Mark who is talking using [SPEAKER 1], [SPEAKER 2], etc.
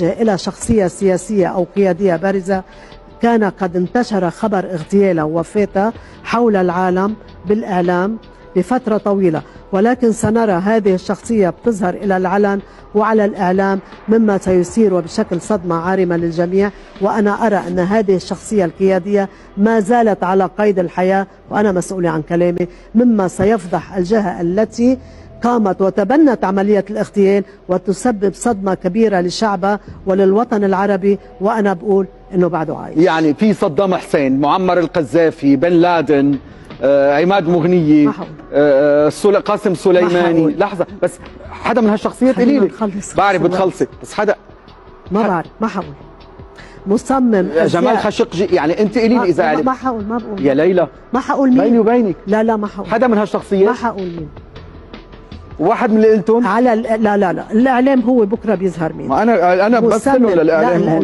[SPEAKER 1] إلى شخصية سياسية أو قيادية بارزة كان قد انتشر خبر اغتياله ووفاته حول العالم بالإعلام لفترة طويلة، ولكن سنرى هذه الشخصية بتظهر إلى العلن وعلى الإعلام، مما سيثير بشكل صدمة عارمة للجميع. وأنا أرى أن هذه الشخصية القيادية ما زالت على قيد الحياة، وأنا مسؤولة عن كلامي، مما سيفضح الجهة التي قامت وتبنت عملية الاغتيال وتسبب صدمة كبيرة لشعبها وللوطن العربي. وأنا بقول أنه بعده عايش.
[SPEAKER 2] يعني في صدام حسين، معمر القذافي، بن لادن، عماد مغنية، قاسم سليماني. لحظة بس، حدا من هالشخصيات قولي لي. بعرف بتخلصي بس حدا
[SPEAKER 1] ما بعرف، ما حقول مصمم
[SPEAKER 2] جمال خاشقجي. يعني انت قولي لي اذا عرفت.
[SPEAKER 1] ما حقول، ما بقول
[SPEAKER 2] يا ليلى،
[SPEAKER 1] ما حقول مين
[SPEAKER 2] بيني وبينك.
[SPEAKER 1] لا ما حقول
[SPEAKER 2] حدا من هالشخصيات،
[SPEAKER 1] ما حقول مين.
[SPEAKER 2] واحد من اللي قلتهم
[SPEAKER 1] على لا الاعلام هو بكره بيظهر مين.
[SPEAKER 2] ما انا بس للاعلام.